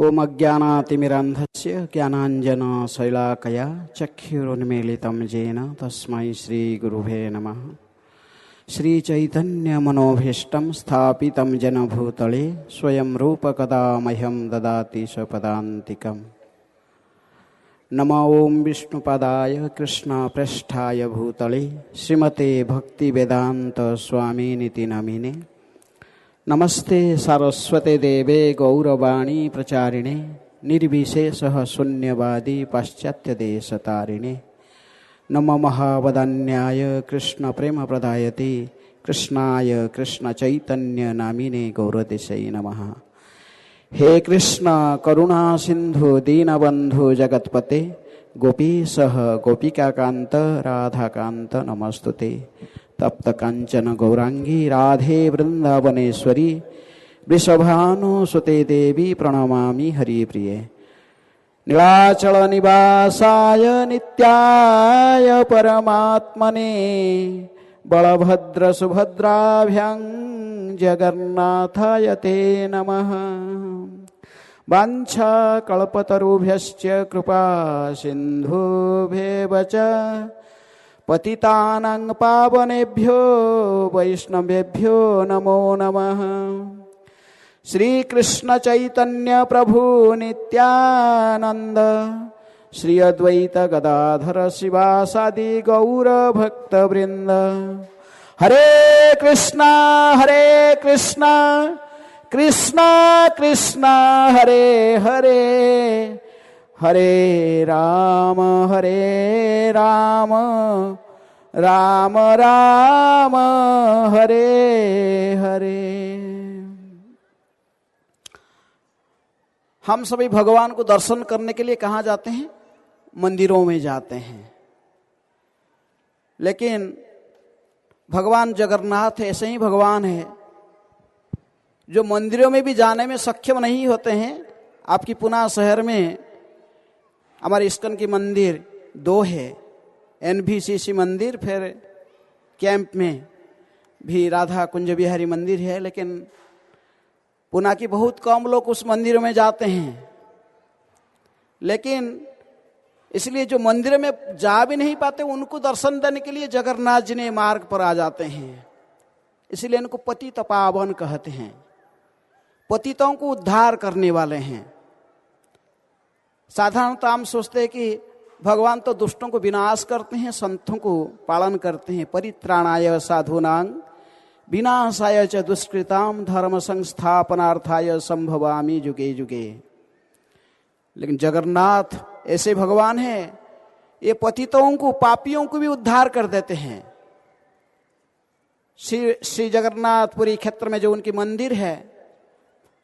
ओम अज्ञानातिमिरान्धस्य ज्ञानाञ्जनशैलाकया चक्षुरुन्मीलितं येन तस्मै श्रीगुरुवे नमः। श्रीचैतन्यमनोभीष्टं स्थापितं जनभूतले स्वयं रूपकदा मह्यं ददाति स्वपदान्तिकम्। नमो ओं विष्णुपदाय कृष्णप्रेष्ठाय भूतले श्रीमते भक्तिवेदान्त स्वामिनिति नमिने। नमस्ते सारस्वते देवे गौरवाणी प्रचारिणे निर्विशेषः शून्यवादी पाश्चात्यदेशतारिणे। नमो महावदान्याय कृष्ण प्रेम प्रदायते कृष्णाय कृष्ण चैतन्य नामिने गौरदेशै नमः। हे कृष्ण करुणा सिंधु दीनबंधु जगत्पते गोपीशः गोपिकाकान्त राधाकान्त नमस्तुते। तप्त कांचन गौरांगी राधे वृंदावनेश्वरी वृषभानुसुते देवी प्रणमामि हरिप्रिये। नीलाचल निवासाय नित्याय परमात्मने बलभद्र सुभद्राभ्यां जगन्नाथाय ते नमः। वाञ्छा कल्पतरुभ्यश्च कृपा सिन्धुभ्येव च पतितानां पावनेभ्यो वैष्णवेभ्यो नमो नमः। श्री कृष्ण चैतन्य प्रभु नित्यानंद श्री अद्वैत गदाधर शिवासादि गौर भक्त वृंद। हरे कृष्णा कृष्णा कृष्णा हरे हरे हरे राम राम राम हरे हरे। हम सभी भगवान को दर्शन करने के लिए कहाँ जाते हैं? मंदिरों में जाते हैं। लेकिन भगवान जगन्नाथ ऐसे ही भगवान है जो मंदिरों में भी जाने में सक्षम नहीं होते हैं। आपकी पुणे शहर में हमारे इस्कॉन की मंदिर 2 है, NVCC मंदिर, फिर कैंप में भी राधा कुंज बिहारी मंदिर है। लेकिन पुणे की बहुत कम लोग उस मंदिर में जाते हैं। लेकिन इसलिए जो मंदिर में जा भी नहीं पाते उनको दर्शन देने के लिए जगन्नाथ जी ने मार्ग पर आ जाते हैं। इसलिए इनको पतित पावन कहते हैं। पतितों को उद्धार करने वाले हैं। साधारणतः हम सोचते हैं कि भगवान तो दुष्टों को विनाश करते हैं, संतों को पालन करते हैं। परित्राणाय साधूनां विनाशाय च दुष्कृतां धर्म संस्थापनार्थाय संभवामि जुगे जुगे। लेकिन जगन्नाथ ऐसे भगवान हैं, ये पतितों को, पापियों को भी उद्धार कर देते हैं। श्री जगन्नाथपुरी क्षेत्र में जो उनकी मंदिर है,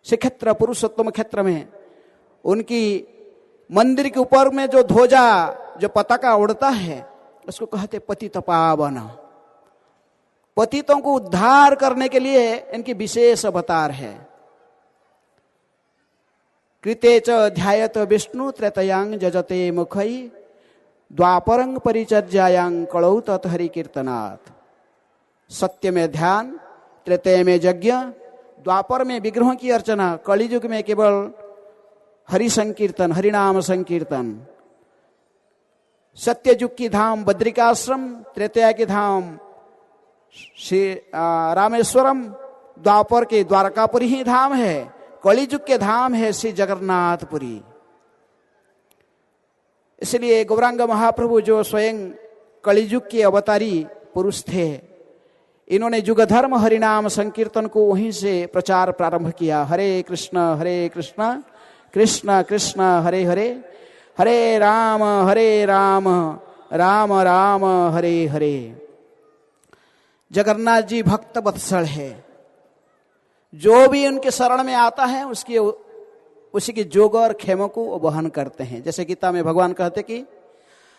श्री क्षेत्र पुरुषोत्तम क्षेत्र में, उनकी मंदिर के ऊपर में जो ध्वजा, जो पताका उड़ता है, उसको कहते पतित पावन। पतितों को उद्धार करने के लिए इनकी विशेष अवतार है। कृते च ध्यायत विष्णु त्रेतयांग जजते मुखै द्वापरंग परिचर्यायां कलौ तत् हरि कीर्तनात्। सत्य में ध्यान, त्रेतय में यज्ञ, द्वापर में विग्रहों की अर्चना, कलियुग में केवल हरि संकीर्तन, हरिनाम संकीर्तन। सत्य युग की धाम बद्रिकाश्रम, त्रेतया की धाम श्री रामेश्वरम, द्वापर के द्वारकापुरी ही धाम है, कलियुग के धाम है श्री जगन्नाथपुरी। इसलिए गौरांग महाप्रभु जो स्वयं कलियुग के अवतारी पुरुष थे, इन्होंने युग धर्म हरिनाम संकीर्तन को वहीं से प्रचार प्रारंभ किया। हरे कृष्ण कृष्ण कृष्ण हरे हरे, हरे राम राम राम हरे हरे। जगन्नाथ जी भक्त वत्सल है। जो भी उनके शरण में आता है उसी की जोग और खेमों को वहन करते हैं। जैसे गीता में भगवान कहते कि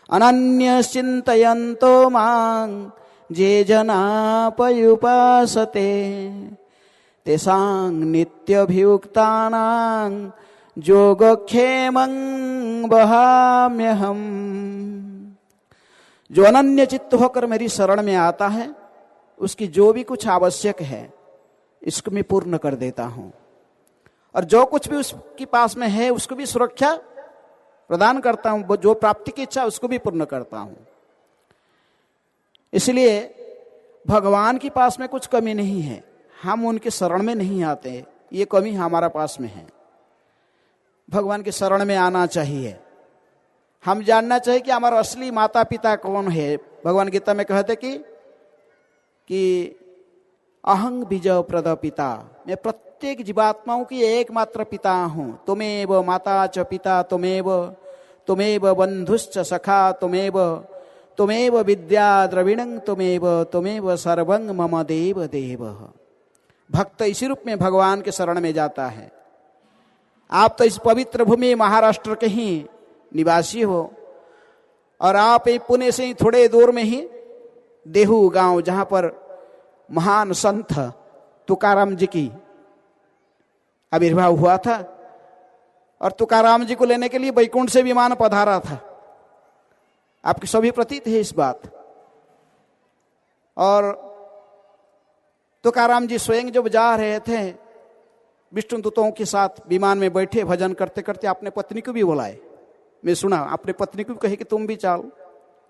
अनन्य चिंतयन्तो मां जे जना पयुपासते तेषां नित्यभियुक्तानां योगक्षेमं वहाम्यहम्। जो अनन्य चित्त होकर मेरी शरण में आता है, उसकी जो भी कुछ आवश्यक है इसको मैं पूर्ण कर देता हूं। और जो कुछ भी उसके पास में है उसको भी सुरक्षा प्रदान करता हूं, जो प्राप्ति की इच्छा उसको भी पूर्ण करता हूं। इसलिए भगवान के पास में कुछ कमी नहीं है, हम उनके शरण में नहीं आते, ये कमी हमारा पास में है। भगवान के शरण में आना चाहिए। हम जानना चाहिए कि हमारा असली माता पिता कौन है। भगवान गीता में कहते कि अहं बीज प्रद पिता, मैं प्रत्येक जीवात्माओं की एकमात्र पिता हूं। तुमेव माता च पिता तुमेव, तुमेव बंधुश्च सखा तुमेव विद्या द्रविणं तुमेव सर्वं मम देव देव। भक्त इसी रूप में भगवान के शरण में जाता है। आप तो इस पवित्र भूमि महाराष्ट्र के ही निवासी हो, और आप पुणे से ही थोड़े दूर में ही देहू गांव, जहां पर महान संत तुकाराम जी की आविर्भाव हुआ था, और तुकाराम जी को लेने के लिए बैकुंठ से विमान पधारा था। आपके सभी प्रतीत है इस बात। और तुकाराम जी स्वयं जब जा रहे थे विष्णु दूतों के साथ विमान में बैठे, भजन करते करते अपने पत्नी को भी बुलाए। मैं सुना अपने पत्नी को भी कहे कि तुम भी चलो,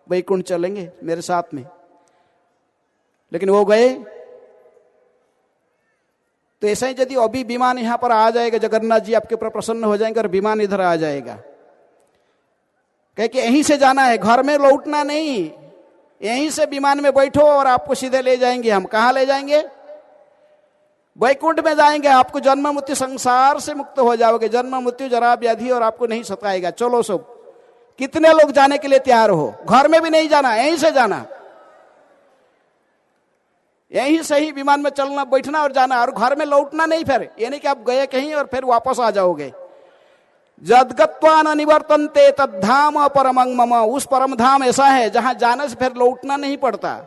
बैकुंठ चलेंगे मेरे साथ में। लेकिन वो गए। तो ऐसा ही यदि अभी विमान यहां पर आ जाएगा, जगन्नाथ जी आपके ऊपर प्रसन्न हो जाएंगे और विमान इधर आ जाएगा, कहे कि यहीं से जाना है, घर में लौटना नहीं, यहीं से विमान में बैठो और आपको सीधे ले जाएंगे। हम कहां ले जाएंगे? वैकुंठ में जाएंगे। आपको जन्म मृत्यु, संसार से मुक्त हो जाओगे, जन्म मृत्यु जरा व्याधि और आपको नहीं सताएगा। चलो सब, कितने लोग जाने के लिए तैयार हो? घर में भी नहीं जाना, यहीं से जाना, यहीं से ही विमान में चलना, बैठना और जाना, और घर में लौटना नहीं। फिर ये नहीं कि आप गए कहीं और फिर वापस आ जाओगे। जदगत्वा न निवर्तन्ते तद्धाम परमं मम, उस परम धाम ऐसा है जहां जाने से फिर लौटना नहीं पड़ता,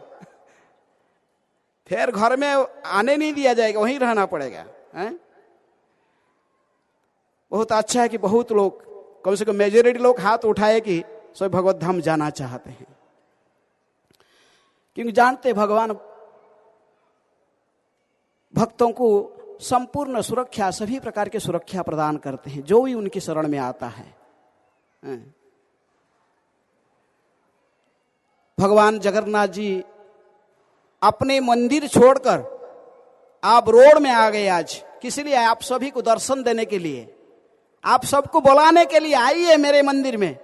फिर घर में आने नहीं दिया जाएगा, वहीं रहना पड़ेगा। बहुत अच्छा है कि बहुत लोग, कम से कम मेजॉरिटी लोग हाथ उठाए कि सब भगवत धाम जाना चाहते हैं, क्योंकि जानते भगवान भक्तों को संपूर्ण सुरक्षा, सभी प्रकार की सुरक्षा प्रदान करते हैं जो भी उनकी शरण में आता है। भगवान जगन्नाथ जी अपने मंदिर छोड़कर आप रोड में आ गए आज, किस लिए? आप सभी को दर्शन देने के लिए, आप सबको बुलाने के लिए। आइए मेरे मंदिर में,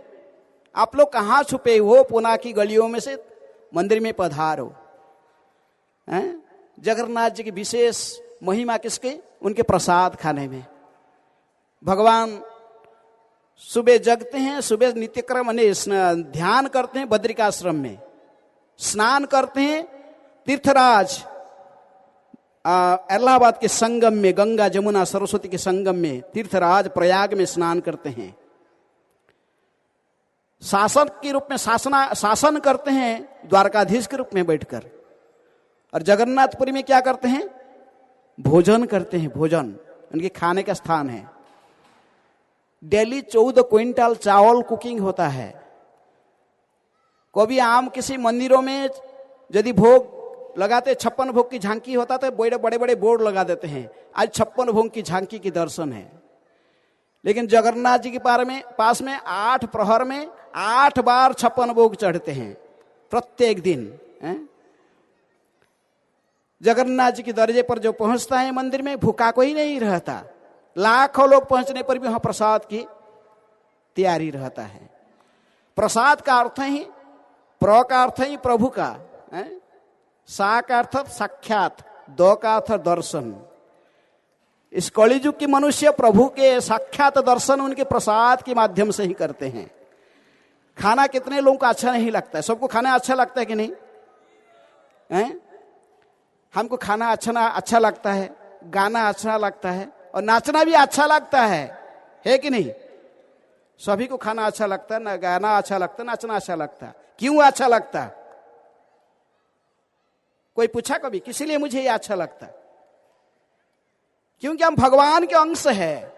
आप लोग कहां छुपे हो? पुणे की गलियों में से मंदिर में पधारो। जगन्नाथ जी की विशेष महिमा किसके? उनके प्रसाद खाने में। भगवान सुबह जगते हैं, सुबह नित्यक्रम ध्यान करते हैं, बद्रिकाश्रम में स्नान करते हैं, तीर्थराज इलाहाबाद के संगम में, गंगा जमुना सरस्वती के संगम में, तीर्थराज प्रयाग में स्नान करते हैं। शासक के रूप में शासन करते हैं द्वारकाधीश के रूप में बैठकर। और जगन्नाथपुरी में क्या करते हैं? भोजन करते हैं। भोजन उनके खाने का स्थान है। डेली 14 क्विंटल चावल कुकिंग होता है। कभी आम किसी मंदिरों में यदि भोग लगाते, 56 भोग की झांकी होता तो बड़े बड़े बोर्ड लगा देते हैं, आज 56 भोग की झांकी की दर्शन है। लेकिन जगन्नाथ जी के पास में 8 प्रहर में 8 बार 56 भोग चढ़ते हैं प्रत्येक दिन। जगन्नाथ जी के दर्जे पर जो पहुंचता है मंदिर में, भूखा कोई नहीं रहता। लाखों लोग पहुंचने पर भी वहां प्रसाद की तैयारी रहता है। प्रसाद का अर्थ ही, प्र का अर्थ ही प्रभु का, सा का अर्थ साक्षात, दो का अर्थ दर्शन। इस कलियुग के मनुष्य प्रभु के साक्षात दर्शन उनके प्रसाद के माध्यम से ही करते हैं। खाना कितने लोगों को अच्छा नहीं लगता है? सबको खाना अच्छा लगता है कि नहीं? हमको खाना अच्छा लगता है, गाना अच्छा लगता है, और नाचना भी अच्छा लगता है कि नहीं? सभी को खाना अच्छा लगता है, ना गाना अच्छा लगता है, नाचना अच्छा लगता है। क्यों अच्छा लगता है? कोई पूछा कभी? किसी लिए मुझे ये अच्छा लगता है? क्योंकि हम भगवान के अंश है।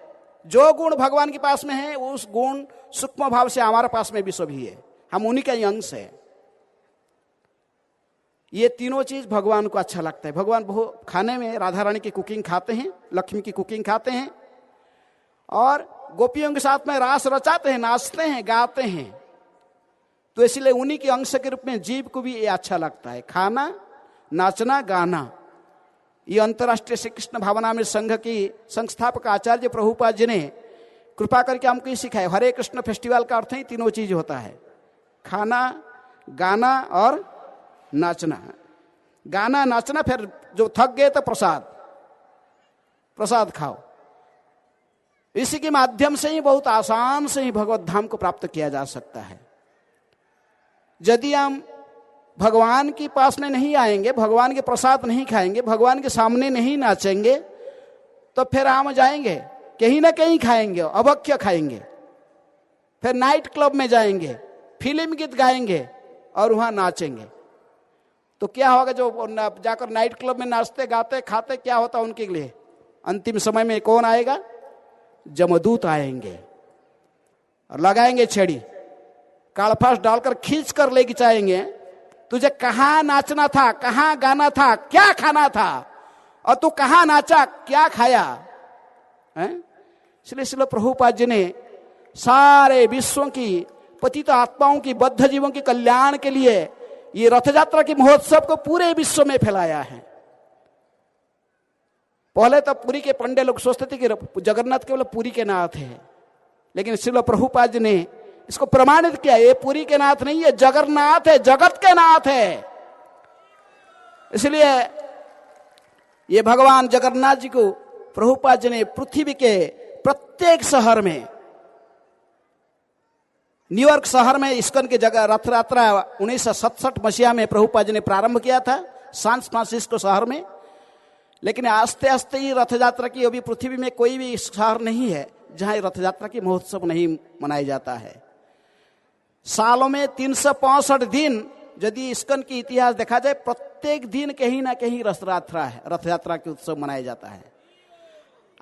जो गुण भगवान के पास में है, उस गुण सूक्ष्म भाव से हमारे पास में भी सभी है, हम उन्हीं का ही अंश है। ये तीनों चीज भगवान को अच्छा लगता है। भगवान बहुत खाने में राधा रानी की कुकिंग खाते हैं, लक्ष्मी की कुकिंग खाते हैं, और गोपियों के साथ में रास रचाते हैं, नाचते हैं, गाते हैं। तो इसलिए उन्हीं के अंश के रूप में जीव को भी ये अच्छा लगता है, खाना, नाचना, गाना। ये अंतर्राष्ट्रीय श्री कृष्ण भावनामृत संघ की संस्थापक आचार्य प्रभुपाद जी ने कृपा करके हमको ये सिखाया। हरे कृष्ण फेस्टिवल का अर्थ ही तीनों चीज होता है, खाना, गाना और नाचना। गाना, नाचना, फिर जो थक गए तो प्रसाद खाओ। इसी के माध्यम से ही बहुत आसान से ही भगवत धाम को प्राप्त किया जा सकता है। यदि हम भगवान के पास में नहीं आएंगे, भगवान के प्रसाद नहीं खाएंगे, भगवान के सामने नहीं नाचेंगे, तो फिर हम जाएंगे कहीं ना कहीं खाएंगे, अभक्ष्य खाएंगे, फिर नाइट क्लब में जाएंगे, फिल्म गीत गाएंगे और वहां नाचेंगे। तो क्या होगा? जो जाकर नाइट क्लब में नाचते गाते खाते, क्या होता उनके लिए? अंतिम समय में कौन आएगा? जमदूत आएंगे और लगाएंगे छड़ी, कालफास डालकर खींच कर लेके जाएंगे। तुझे कहाँ नाचना था, कहाँ गाना था, क्या खाना था, और तू कहाँ नाचा, क्या खाया? इसलिए प्रभुपाद जी ने सारे विश्व की पतित आत्माओं की, बद्ध जीवों के कल्याण के लिए ये रथ यात्रा के महोत्सव को पूरे विश्व में फैलाया है। पहले तो पुरी के पंडे लोग सोचते थे कि जगन्नाथ केवल पुरी के नाथ है, लेकिन श्रील प्रभुपाद जी ने इसको प्रमाणित किया, ये पुरी के नाथ नहीं है, जगन्नाथ है, जगत के नाथ है। इसलिए ये भगवान जगन्नाथ जी को प्रभुपाद जी ने पृथ्वी के प्रत्येक शहर में, न्यूयॉर्क शहर में इस्कॉन की जगह रथ यात्रा 1967 मसीहा में प्रभुपाद जी ने प्रारंभ किया था, सैन फ्रांसिस्को शहर में। लेकिन आस्ते आस्ते ही रथ यात्रा की अभी पृथ्वी में कोई भी शहर नहीं है जहां रथ यात्रा की महोत्सव नहीं मनाया जाता है। सालों में 365 दिन यदि इस्कॉन की इतिहास देखा जाए, प्रत्येक दिन कहीं ना कहीं रथ यात्रा के उत्सव मनाया जाता है।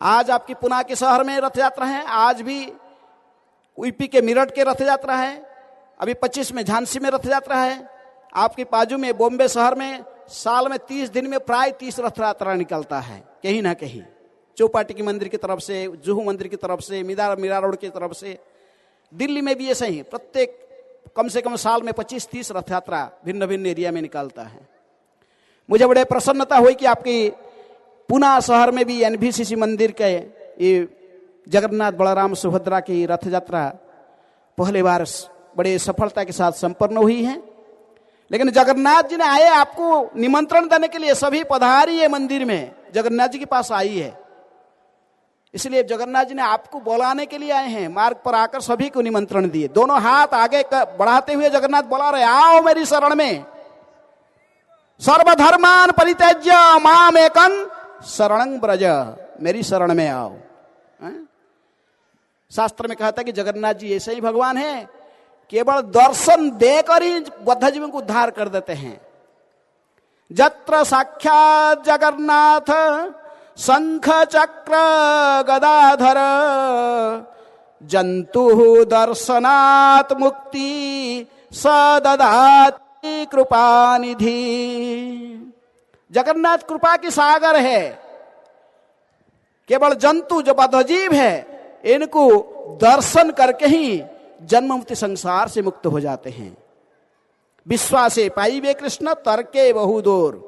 आज आपकी पुणे के शहर में रथ यात्रा है, आज भी यूपी के मेरठ के रथ यात्रा है, अभी 25 में झांसी में रथ यात्रा है, आपके बाजू में बॉम्बे शहर में साल में 30 दिन में प्राय 30 रथ यात्रा निकलता है कहीं ना कहीं। चौपाटी की मंदिर की तरफ से, जुहू मंदिर की तरफ से, मीरा रोड की तरफ से। दिल्ली में भी ऐसा ही प्रत्येक कम से कम साल में 25-30 रथ यात्रा भिन्न भिन्न एरिया में निकलता है। मुझे बड़े प्रसन्नता हुई कि आपकी पुणे शहर में भी एनबीसीसी मंदिर के ये जगन्नाथ बलराम सुभद्रा की रथ यात्रा पहली बार बड़े सफलता के साथ संपन्न हुई है। लेकिन जगन्नाथ जी ने आए आपको निमंत्रण देने के लिए, सभी पधारिए मंदिर में, जगन्नाथ जी के पास आई है। इसलिए जगन्नाथ जी ने आपको बुलाने के लिए आए हैं, मार्ग पर आकर सभी को निमंत्रण दिए। दोनों हाथ आगे बढ़ाते हुए जगन्नाथ बुला रहे, आओ मेरी शरण में, सर्वधर्मान परित्यज्य माम एकं शरणं ब्रज, मेरी शरण में आओ। शास्त्र में कहता है कि जगन्नाथ जी ऐसे ही भगवान हैं, केवल दर्शन देकर ही बद्ध जीवों को उद्धार कर देते हैं। जत्र साक्षात जगन्नाथ शंख चक्र गदाधर, जंतु दर्शनात् मुक्ति सददाति कृपानिधि। जगन्नाथ कृपा की सागर है। केवल जंतु जो बद्धजीव है, इनको दर्शन करके ही जन्म मुक्ति संसार से मुक्त हो जाते हैं। विश्वासे पाइबे कृष्ण तर्के बहुदूर।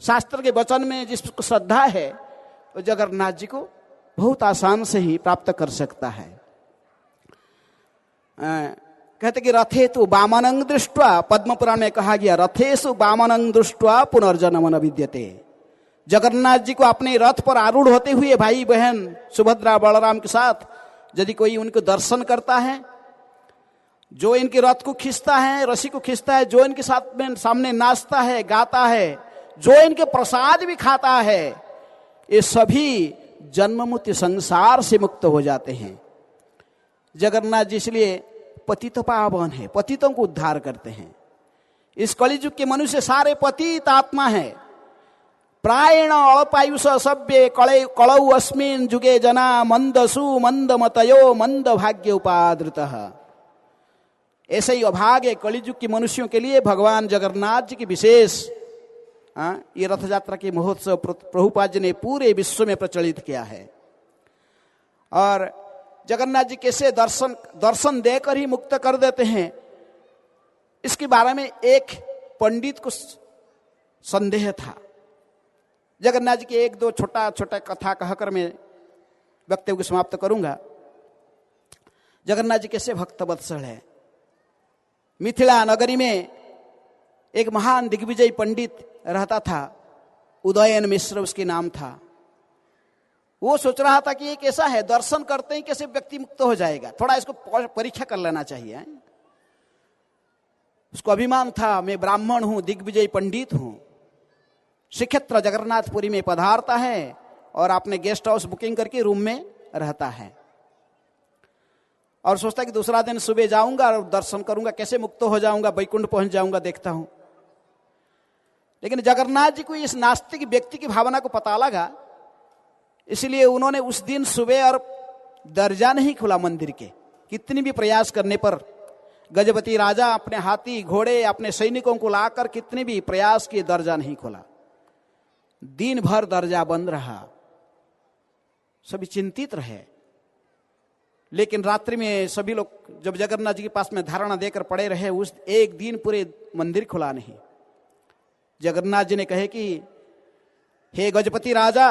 शास्त्र के वचन में जिसको श्रद्धा है वो जगन्नाथ जी को बहुत आसान से ही प्राप्त कर सकता है। कहते कि रथे तो वामनं दृष्ट्वा, पद्म पुराण में कहा गया, रथेषु वामनं दृष्ट्वा पुनर्जन्म न विद्यते। जगन्नाथ जी को अपने रथ पर आरूढ़ होते हुए भाई बहन सुभद्रा बलराम के साथ यदि कोई उनको दर्शन करता है, जो इनके रथ को खींचता है, रस्सी को खींचता है, जो इनके साथ में सामने नाचता है, गाता है, जो इनके प्रसाद भी खाता है, ये सभी जन्म मुक्ति संसार से मुक्त हो जाते हैं। जगन्नाथ जी इसलिए पतित पावन है, पतितों को उद्धार करते हैं। इस कलिजुग के मनुष्य सारे पतित आत्मा है। प्रायण अल्पायुष सभ्य कलौ अस्मिन् जुगे जना मंदसु मंद मतयो मंद भाग्य उपादृतः। ऐसे ही अभागे कलिजुग के मनुष्यों के लिए भगवान जगन्नाथ जी की विशेष ये रथ यात्रा के महोत्सव प्रभुपाद जी ने पूरे विश्व में प्रचलित किया है। और जगन्नाथ जी कैसे दर्शन देकर ही मुक्त कर देते हैं, इसके बारे में एक पंडित को संदेह था। जगन्नाथ जी की एक दो छोटा छोटा कथा कहकर मैं वक्तव्य को समाप्त करूंगा। जगन्नाथ जी कैसे भक्त वत्सल है। मिथिला नगरी में एक महान दिग्विजय पंडित रहता था, उदयन मिश्र उसके नाम था। वो सोच रहा था कि ये कैसा है, दर्शन करते ही कैसे व्यक्ति मुक्त हो जाएगा, थोड़ा इसको परीक्षा कर लेना चाहिए। उसको अभिमान था, मैं ब्राह्मण हूं, दिग्विजय पंडित हूं। श्रीक्षेत्र जगन्नाथपुरी में पधारता है और अपने गेस्ट हाउस बुकिंग करके रूम में रहता है और सोचता है कि दूसरा दिन सुबह जाऊंगा और दर्शन करूंगा, कैसे मुक्त हो जाऊंगा, वैकुंठ पहुंच जाऊंगा, देखता हूं। लेकिन जगन्नाथ जी को इस नास्तिक व्यक्ति की भावना को पता लगा, इसलिए उन्होंने उस दिन सुबह और दरजा नहीं खुला मंदिर के। कितनी भी प्रयास करने पर गजपति राजा अपने हाथी घोड़े अपने सैनिकों को लाकर कितने भी प्रयास किए, दरजा नहीं खोला। दिन भर दरजा बंद रहा, सभी चिंतित रहे। लेकिन रात्रि में सभी लोग जब जगन्नाथ जी के पास में धारणा देकर पड़े रहे, उस एक दिन पूरे मंदिर खुला नहीं। जगन्नाथ जी ने कहे कि हे गजपति राजा,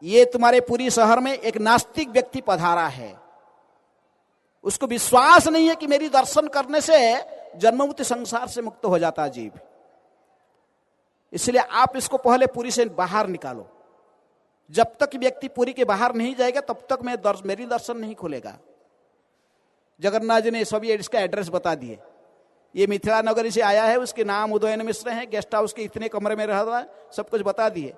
ये तुम्हारे पूरी शहर में एक नास्तिक व्यक्ति पधारा है, उसको विश्वास नहीं है कि मेरी दर्शन करने से जन्ममुक्ति संसार से मुक्त हो जाता जीव, इसलिए आप इसको पहले पुरी से बाहर निकालो। जब तक व्यक्ति पुरी के बाहर नहीं जाएगा तब तक मेरी दर्शन नहीं खुलेगा। जगन्नाथ जी ने सभी इसका एड्रेस बता दिए। ये मिथिला नगरी से आया है, उसके नाम उदयन मिश्र है, गेस्ट हाउस के इतने कमरे में रह रहा है, सब कुछ बता दिए।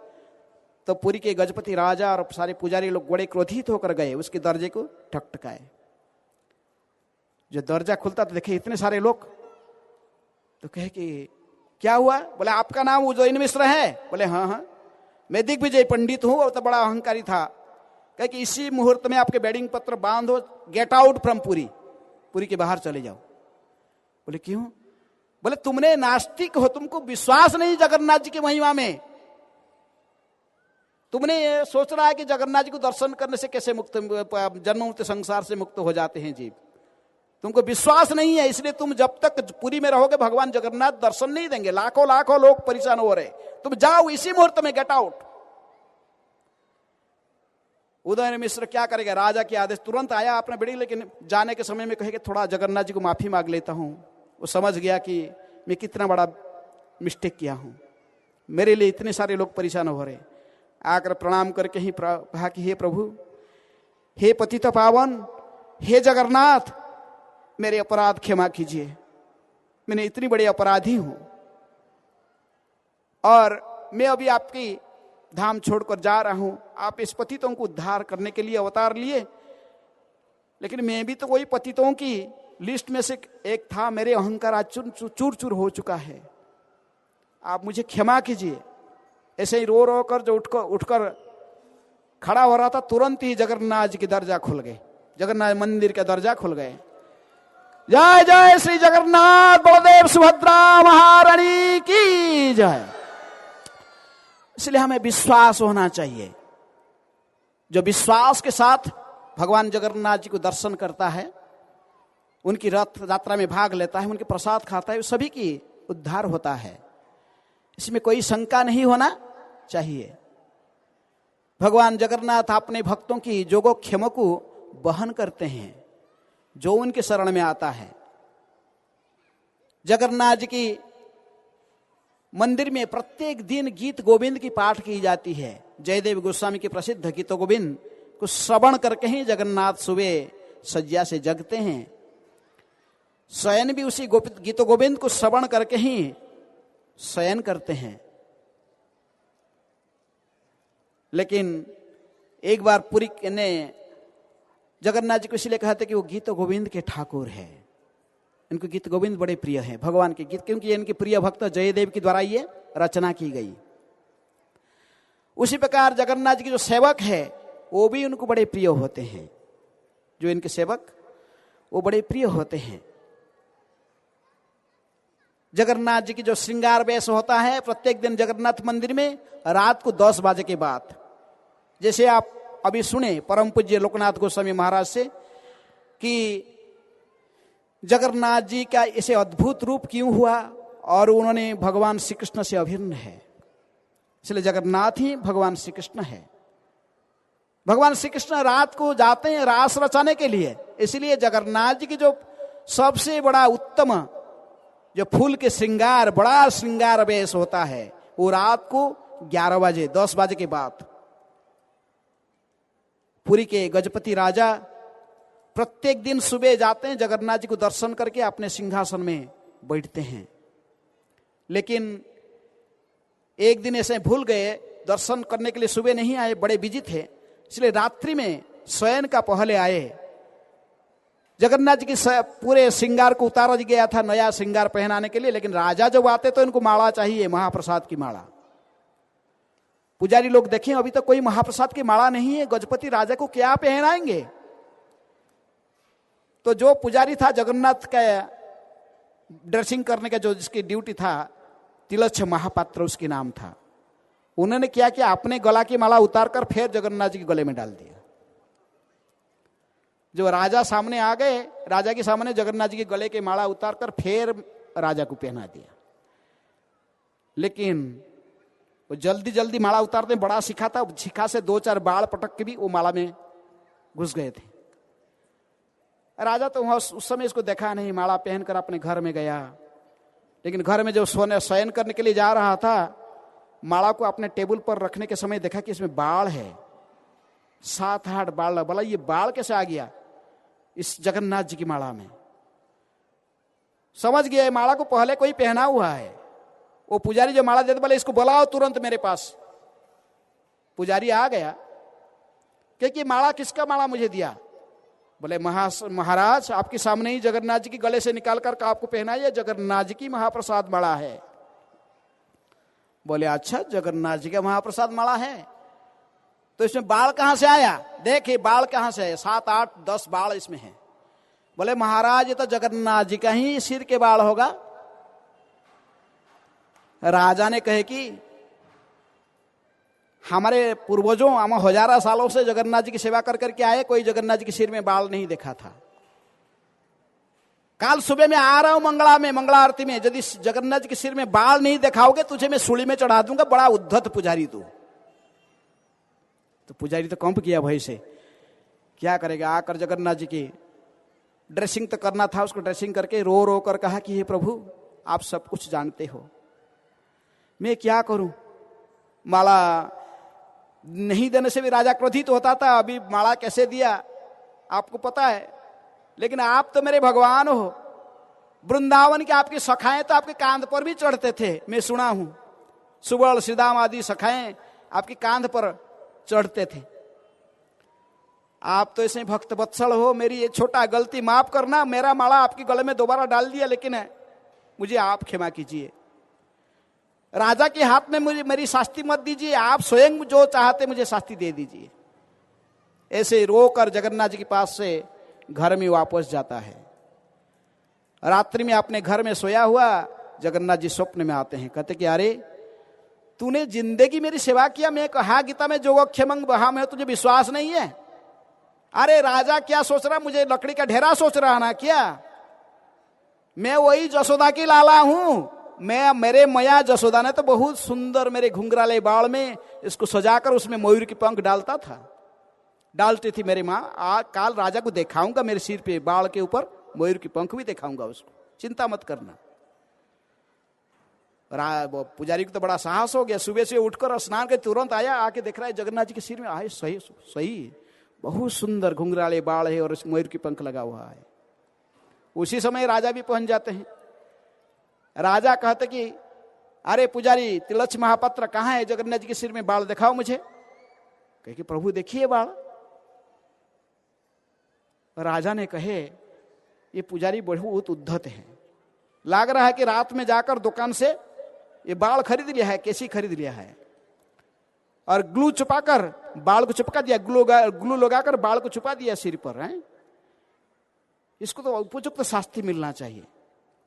तो पुरी के गजपति राजा और सारे पुजारी लोग बड़े क्रोधित होकर गए, उसके दरजे को ठकठकाए। जो दरजा खुलता तो देखे इतने सारे लोग, तो कहे कि क्या हुआ? बोले आपका नाम उदयन मिश्र है? बोले हाँ हाँ, मैं दिग्विजय पंडित हूं। और तो बड़ा अहंकारी था, कहे कि इसी मुहूर्त में आपके बेडिंग पत्र बांधो, get out from Puri, Puri के बाहर चले जाओ। बोले क्यों? बोले तुमने नास्तिक हो, तुमको विश्वास नहीं जगन्नाथ जी की महिमा में, तुमने ये सोच रहा है कि जगन्नाथ जी को दर्शन करने से कैसे मुक्त, जन्म मुक्त संसार से मुक्त हो जाते हैं जीव, तुमको विश्वास नहीं है, इसलिए तुम जब तक पुरी में रहोगे भगवान जगन्नाथ दर्शन नहीं देंगे। लाखों लाखों लोग परेशान हो रहे, तुम जाओ इसी मुहूर्त में, गेट आउट। उदयन मिश्र क्या करेगा, राजा के आदेश तुरंत आया अपने बेड़ी, लेकिन जाने के समय में कहेगा थोड़ा जगन्नाथ जी को माफी मांग लेता हूं। वो समझ गया कि मैं कितना बड़ा मिस्टेक किया हूं, मेरे लिए इतने सारे लोग परेशान हो रहे। आकर प्रणाम करके ही कहा कि हे प्रभु, हे पतित पावन, हे जगन्नाथ, मेरे अपराध क्षमा कीजिए, मैंने इतनी बड़ी अपराधी हूं और मैं अभी आपकी धाम छोड़कर जा रहा हूं। आप इस पतितों को उद्धार करने के लिए अवतार लिए, लेकिन मैं भी तो वही पतितों की लिस्ट में से एक था, मेरे अहंकार आज चूर चूर हो चुका है, आप मुझे क्षमा कीजिए। ऐसे ही रो रो कर जो उठकर खड़ा हो रहा था, तुरंत ही जगन्नाथ जी के दरजा खुल गए, जगन्नाथ मंदिर के दरजा खुल गए। जय जय श्री जगन्नाथ बलदेव सुभद्रा महारानी की जय। इसलिए हमें विश्वास होना चाहिए। जो विश्वास के साथ भगवान जगन्नाथ जी को दर्शन करता है, उनकी रथ यात्रा में भाग लेता है, उनके प्रसाद खाता है, सभी की उद्धार होता है, इसमें कोई शंका नहीं होना चाहिए। भगवान जगन्नाथ अपने भक्तों की जोगोक्षेम को वहन करते हैं, जो उनके शरण में आता है। जगन्नाथ जी की मंदिर में प्रत्येक दिन गीत गोविंद की पाठ की जाती है। जयदेव गोस्वामी के प्रसिद्ध गीत गोविंद को श्रवण करके ही जगन्नाथ सुबह सज्जा से जगते हैं। शयन भी उसी गीत गोविंद को श्रवण करके ही शयन करते हैं। लेकिन एक बार पुरी ने जगन्नाथ जी को इसलिए कहते कि वो गीत गोविंद के ठाकुर है, इनको गीत गोविंद बड़े प्रिय है, भगवान के गीत, क्योंकि इनके प्रिय भक्त जयदेव के द्वारा ये रचना की गई। उसी प्रकार जगन्नाथ जी के जो सेवक है वो भी उनको बड़े प्रिय होते हैं, जो इनके सेवक वो बड़े प्रिय होते हैं। जगन्नाथ जी की जो श्रृंगार वेश होता है प्रत्येक दिन जगन्नाथ मंदिर में रात को 10 बजे के बाद, जैसे आप अभी सुने परम पूज्य लोकनाथ गोस्वामी महाराज से कि जगन्नाथ जी का ऐसे अद्भुत रूप क्यों हुआ, और उन्होंने भगवान श्री कृष्ण से अभिन्न है, इसलिए जगन्नाथ ही भगवान श्री कृष्ण है। भगवान श्री कृष्ण रात को जाते हैं रास रचाने के लिए, इसलिए जगन्नाथ जी की जो सबसे बड़ा उत्तम जो फूल के श्रृंगार, बड़ा श्रृंगार वेश होता है, वो रात को 11 बजे 10 बजे के बाद पुरी के गजपति राजा प्रत्येक दिन सुबह जाते हैं, जगन्नाथ जी को दर्शन करके अपने सिंहासन में बैठते हैं। लेकिन एक दिन ऐसे भूल गए, दर्शन करने के लिए सुबह नहीं आए, बड़े बिजी थे, इसलिए रात्रि में शयन का पहले आए। जगन्नाथ जी की पूरे श्रृंगार को उतारा गया था नया श्रृंगार पहनाने के लिए, लेकिन राजा जब आते तो इनको माला चाहिए, महाप्रसाद की माला। पुजारी लोग देखें अभी तो कोई महाप्रसाद की माला नहीं है, गजपति राजा को क्या पहनाएंगे। तो जो पुजारी था जगन्नाथ का ड्रेसिंग करने का, जो जिसकी ड्यूटी था, तिलच्छ महापात्र उसके नाम था, उन्होंने क्या किया, अपने गला की माला उतारकर फिर जगन्नाथ जी के गले में डाल दिया। जो राजा सामने आ गए, राजा के सामने जगन्नाथ जी के गले की माला उतारकर फिर राजा को पहना दिया। लेकिन वो जल्दी जल्दी माला उतारते, बड़ा शिखा था, शिखा से 2-4 बाढ़ पटक के भी वो माला में घुस गए थे। राजा तो उस समय इसको देखा नहीं, माला पहनकर अपने घर में गया। लेकिन घर में जब शयन करने के लिए जा रहा था, माला को अपने टेबल पर रखने के समय देखा कि इसमें बाढ़ है, 7-8 बाढ़। बोला ये बाढ़ कैसे आ गया इस जगन्नाथ जी की माला में। समझ गया माला को पहले कोई पहना हुआ है। वो पुजारी जो माला देते बोले इसको बुलाओ तुरंत मेरे पास। पुजारी आ गया, क्योंकि माला किसका माला मुझे दिया। बोले महाराज आपके सामने ही जगन्नाथ जी की गले से निकाल कर आपको पहनाइए, जगन्नाथ जी की महाप्रसाद माला है। बोले अच्छा जगन्नाथ जी का महाप्रसाद माला है, तो इसमें बाल कहां से आया। देखिए बाल कहां से है, 7-8-10 बाल इसमें है। बोले महाराज ये तो जगन्नाथ जी का ही सिर के बाल होगा। राजा ने कहे कि हमारे पूर्वजों हम हजारों सालों से जगन्नाथ जी की सेवा कर करके आए, कोई जगन्नाथ जी के सिर में बाल नहीं देखा था। कल सुबह में आ रहा हूं मंगला आरती में, यदि जगन्नाथ जी के सिर में बाल नहीं दिखाओगे तुझे मैं सूली में चढ़ा दूंगा। बड़ा उद्धत पुजारी तू। तो पुजारी तो कंप किया भय से, क्या करेगा। आकर जगन्नाथ जी की ड्रेसिंग तो करना था, उसको ड्रेसिंग करके रो रो कर कहा कि हे प्रभु आप सब कुछ जानते हो, मैं क्या करूं। माला नहीं देने से भी राजा क्रोधित होता था, अभी माला कैसे दिया आपको पता है। लेकिन आप तो मेरे भगवान हो, वृंदावन के आपकी सखाएं तो आपके कांध पर भी चढ़ते थे, मैं सुना हूं। सुवर्ण श्रीदाम आदि सखाएं आपकी कांध पर चढ़ते थे। आप तो ऐसे भक्त वत्सल हो, मेरी ये छोटा गलती माफ करना, मेरा माला आपके गले में दोबारा डाल दिया, लेकिन मुझे आप क्षमा कीजिए। राजा के हाथ में मुझे मेरी शास्ति मत दीजिए, आप स्वयं जो चाहते मुझे शास्ति दे दीजिए। ऐसे रोकर जगन्नाथ जी के पास से घर में वापस जाता है। रात्रि में अपने घर में सोया हुआ जगन्नाथ जी स्वप्न में आते हैं, कहते कि अरे तूने जिंदगी मेरी सेवा किया, मैं कहा गीता में जोगक्षेमंग बहा में, तुझे विश्वास नहीं है। अरे राजा क्या सोच रहा, मुझे लकड़ी का ढेरा सोच रहा ना क्या। मैं वही जसोदा की लाला हूं। मेरे मैया जसोदा ने तो बहुत सुंदर मेरे घुंघराले बाल में इसको सजाकर उसमें मयूर की पंख डालती थी मेरी माँ। काल राजा को दिखाऊंगा, मेरे सिर पे बाल के ऊपर मयूर की पंख भी दिखाऊंगा उसको, चिंता मत करना। पुजारी को तो बड़ा साहस हो गया, सुबह से उठकर स्नान के तुरंत आया, आके देख रहा है जगन्नाथ जी के सिर में आए सही बहुत सुंदर घुंघराले बाल है और मयूर की पंख लगा हुआ है। उसी समय राजा भी पहुंच जाते हैं। राजा कहते कि अरे पुजारी तिलच्छ महापात्र कहाँ है, जगन्नाथ जी के सिर में बाल दिखाओ मुझे। कहे कि प्रभु देखिए बाल। राजा ने कहे ये पुजारी बहुत उद्धत है, लग रहा है कि रात में जाकर दुकान से ये बाल खरीद लिया है, कैसी खरीद लिया है, और ग्लू छुपाकर बाल को चिपका दिया, ग्लू लगाकर बाल को छुपा दिया सिर पर है। इसको तो उपयुक्त शास्ति मिलना चाहिए।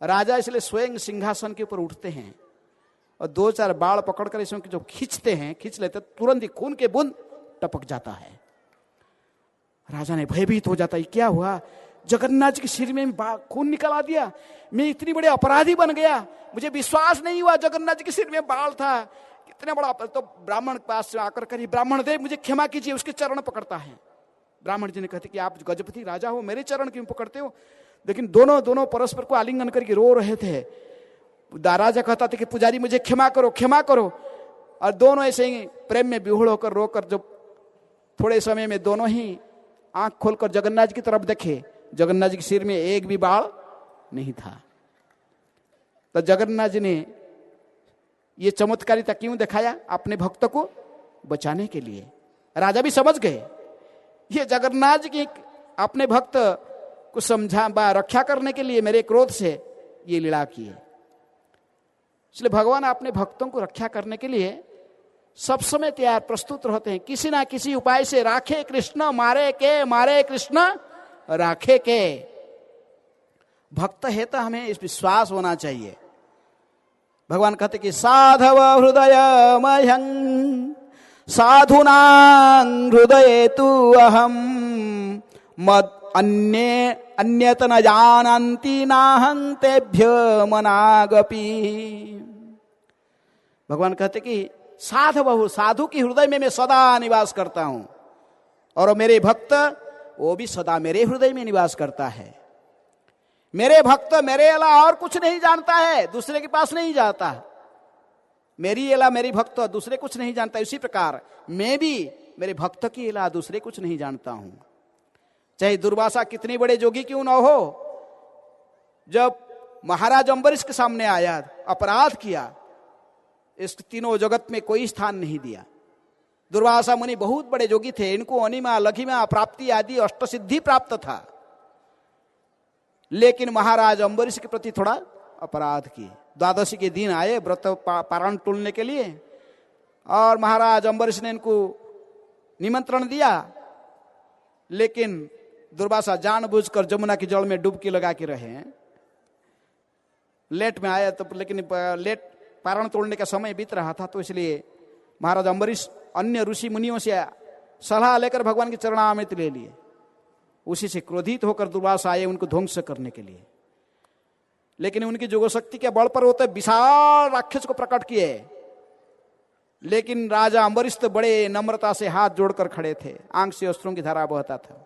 राजा इसलिए स्वयं सिंहासन के ऊपर उठते हैं और 2-4 बाल पकड़कर इसमें जो खींच लेते तुरंत ही खून के बूंद टपक जाता है। राजा ने भयभीत हो जाता है, क्या हुआ? जगन्नाथ जी के सिर में खून निकला दिया, मैं इतनी बड़े अपराधी बन गया, मुझे विश्वास नहीं हुआ जगन्नाथ जी के सिर में बाल था, कितने बड़ा। तो ब्राह्मण के पास आकर कर, ब्राह्मण देव मुझे क्षमा कीजिए, उसके चरण पकड़ता है। ब्राह्मण जी ने कहते कि आप गजपति राजा हो, मेरे चरण क्यों पकड़ते हो? लेकिन दोनों परस्पर को आलिंगन करके रो रहे थे। राजा कहता था कि पुजारी मुझे क्षमा करो, क्षमा करो। और दोनों ऐसे ही प्रेम में विहुड़ होकर रोकर, जब थोड़े समय में दोनों ही आंख खोलकर जगन्नाथ जी की तरफ देखे, जगन्नाथ जी के सिर में एक भी बाल नहीं था। तो जगन्नाथ जी ने ये चमत्कारिता क्यों दिखाया? अपने भक्त को बचाने के लिए। राजा भी समझ गए ये जगन्नाथ जी की अपने भक्त को रक्षा करने के लिए मेरे क्रोध से ये लीला की है। इसलिए भगवान अपने भक्तों को रक्षा करने के लिए सब समय तैयार प्रस्तुत रहते हैं, किसी ना किसी उपाय से। राखे कृष्ण मारे के, मारे कृष्ण राखे के। भक्त है तो हमें इस विश्वास होना चाहिए। भगवान कहते कि साधव हृदय मह्यं साधुनां हृदये तु अहम मद अन्यत न जानन्ति नाहं तेभ्य मनागपि। भगवान कहते कि साधु की हृदय में मैं सदा निवास करता हूं, और मेरे भक्त वो भी सदा मेरे हृदय में निवास करता है। मेरे भक्त मेरे अलावा और कुछ नहीं जानता है, दूसरे के पास नहीं जाता। मेरी अलावा मेरी भक्त दूसरे कुछ नहीं जानता। इसी प्रकार मैं भी मेरे भक्त की अलावा दूसरे कुछ नहीं जानता हूं। चाहे दुर्वासा कितने बड़े जोगी क्यों न हो, जब महाराज अम्बरीश के सामने आया, अपराध किया, इस तीनों जगत में कोई स्थान नहीं दिया। दुर्वासा मुनि बहुत बड़े जोगी थे, इनको अनिमा लघिमा प्राप्ति आदि अष्टसिद्धि प्राप्त था, लेकिन महाराज अम्बरीश के प्रति थोड़ा अपराध किए। द्वादशी के दिन आए व्रत पारण टूलने के लिए, और महाराज अम्बरीश ने इनको निमंत्रण दिया, लेकिन दुर्वासा जानबूझकर जमुना के जल में डुबकी लगा के रहे। लेट में आया तो, लेकिन लेट पारण तोड़ने का समय बीत रहा था, तो इसलिए महाराज अम्बरीश अन्य ऋषि मुनियों से सलाह लेकर भगवान के चरणामृत ले लिए। उसी से क्रोधित होकर दुर्वासा आए उनको ध्वंस करने के लिए, लेकिन उनकी जोगशक्ति के बल पर होते विशाल राक्षस को प्रकट किए। लेकिन राजा अम्बरीश तो बड़े नम्रता से हाथ जोड़कर खड़े थे, आंख से अश्रुओं की धारा बहता था।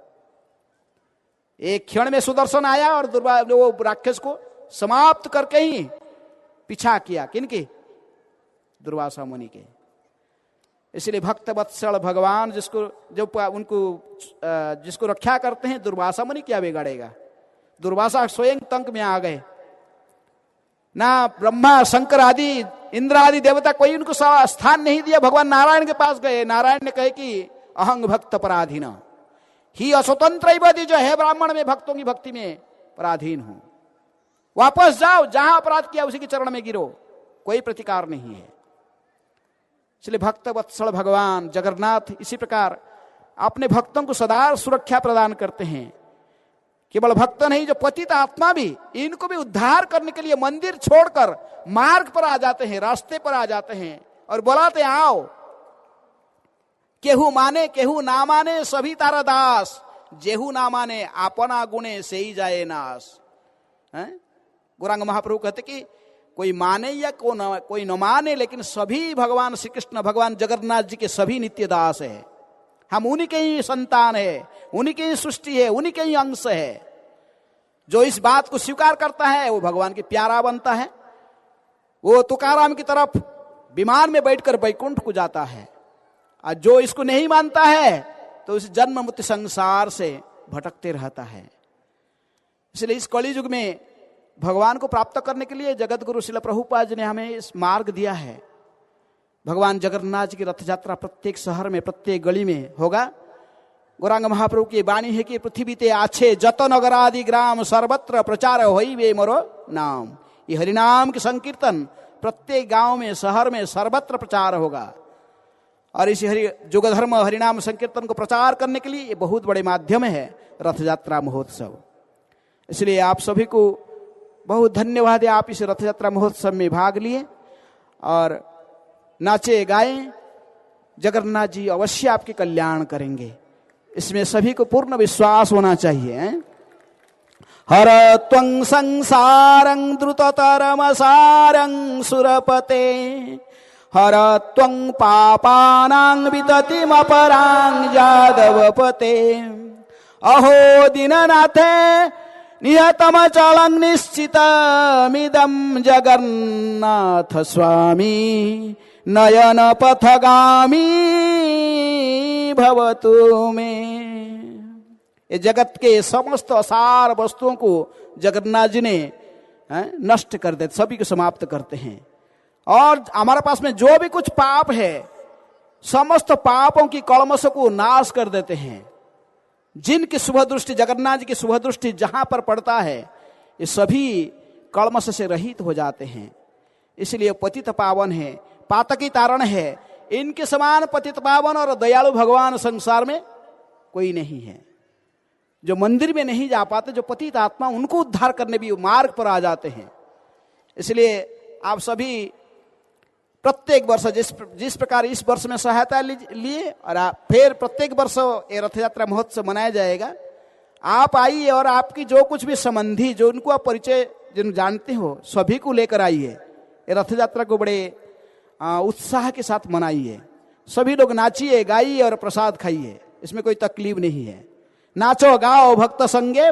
एक क्षण में सुदर्शन आया और वो राक्षस को समाप्त करके ही पीछा किया। किनके? दुर्वासा मुनि के। इसलिए भक्त वत्सल भगवान जिसको रक्षा करते हैं, दुर्वासा मुनि क्या बिगाड़ेगा? दुर्वासा स्वयं तंक में आ गए। ना ब्रह्मा शंकर आदि इंद्र आदि देवता कोई उनको स्थान नहीं दिया। भगवान नारायण के पास गए, नारायण ने कहे कि अहंग भक्त पराधीन ही अस्वतंत्र, जो है ब्राह्मण में भक्तों की भक्ति में पराधीन हूं, वापस जाओ, जहां अपराध किया उसी के चरण में गिरो, कोई प्रतिकार नहीं है। इसलिए भक्त वत्सल भगवान जगन्नाथ इसी प्रकार अपने भक्तों को सदा सुरक्षा प्रदान करते हैं। केवल भक्त नहीं, जो पतित आत्मा भी, इनको भी उद्धार करने के लिए मंदिर छोड़कर मार्ग पर आ जाते हैं, रास्ते पर आ जाते हैं और बुलाते आओ। केहू माने केहू ना माने सभी तारा दास, जेहू ना माने अपना गुणे से ही जाए नाश। गौरांग महाप्रभु कहते कि कोई माने या कोई न माने, लेकिन सभी भगवान श्री कृष्ण भगवान जगन्नाथ जी के सभी नित्य दास है। हम उन्हीं के ही संतान है, उन्हीं की ही सृष्टि है, उन्हीं के ही अंश है। जो इस बात को स्वीकार करता है वो भगवान के प्यारा बनता है। वो तुकाराम की तरफ विमान में बैठकर वैकुंठ को जाता है, और जो इसको नहीं मानता है तो उस जन्म मृत्यु संसार से भटकते रहता है। इसलिए इस कलि युग में भगवान को प्राप्त करने के लिए जगत गुरु श्रील प्रभुपाद जी ने हमें इस मार्ग दिया है। भगवान जगन्नाथ जी की रथ यात्रा प्रत्येक शहर में, प्रत्येक गली में होगा। गौरांग महाप्रभु की वाणी है कि पृथ्वी ते आछे जत नगर आदि ग्राम सर्वत्र प्रचार होई वे मोरो नाम। ये हरिनाम के संकीर्तन प्रत्येक गांव में, शहर में, सर्वत्र प्रचार होगा। और इस युग धर्म हरिनाम संकीर्तन को प्रचार करने के लिए ये बहुत बड़े माध्यम है रथ यात्रा महोत्सव। इसलिए आप सभी को बहुत धन्यवाद है, आप इस रथ यात्रा महोत्सव में भाग लिए और नाचे गाएं। जगन्नाथ जी अवश्य आपके कल्याण करेंगे। इसमें सभी को पूर्ण विश्वास होना चाहिए। हर त्वं संसारं द्रुततरम सारं सुरपते, हर त्वं पापानां विततिमपरां यादवपते। अहो दीननाथे नियतमचलं निश्चितमिदं जगन्नाथ स्वामी, नयन पथगामी भवतु मे। ये जगत के समस्त असार वस्तुओं को जगन्नाथ जी ने नष्ट कर देते, सभी को समाप्त करते हैं। और हमारे पास में जो भी कुछ पाप है, समस्त पापों की कलमश को नाश कर देते हैं। जिनकी शुभ दृष्टि, जगन्नाथ जी की शुभ दृष्टि जहां पर पड़ता है, ये सभी कलमश से रहित हो जाते हैं। इसलिए पतित पावन है, पातकी तारण है। इनके समान पतित पावन और दयालु भगवान संसार में कोई नहीं है। जो मंदिर में नहीं जा पाते, जो पतित आत्मा, उनको उद्धार करने भी मार्ग पर आ जाते हैं। इसलिए आप सभी प्रत्येक वर्ष जिस प्रकार इस वर्ष में सहायता लिए, और फिर प्रत्येक वर्ष ये रथ यात्रा महोत्सव मनाया जाएगा। आप आइए और आपकी जो कुछ भी संबंधी, जो उनको आप परिचय जिन जानते हो, सभी को लेकर आइए। ये रथ यात्रा को बड़े उत्साह के साथ मनाइए। सभी लोग नाचिए, गाइए और प्रसाद खाइए, इसमें कोई तकलीफ नहीं है। नाचो गाओ भक्त संगे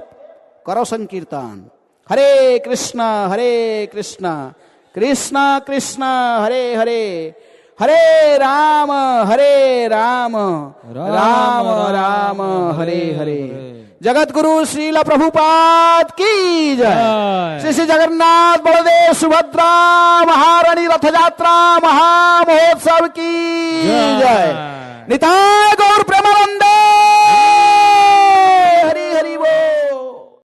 करो संकीर्तन। हरे कृष्ण कृष्ण कृष्ण हरे हरे, हरे राम राम राम हरे हरे। जगत गुरु श्रील प्रभुपाद की जय। श्री श्री जगन्नाथ बलदेव सुभद्रा महारानी रथ यात्रा महामहोत्सव की जय। निताय गौर प्रेमानंद।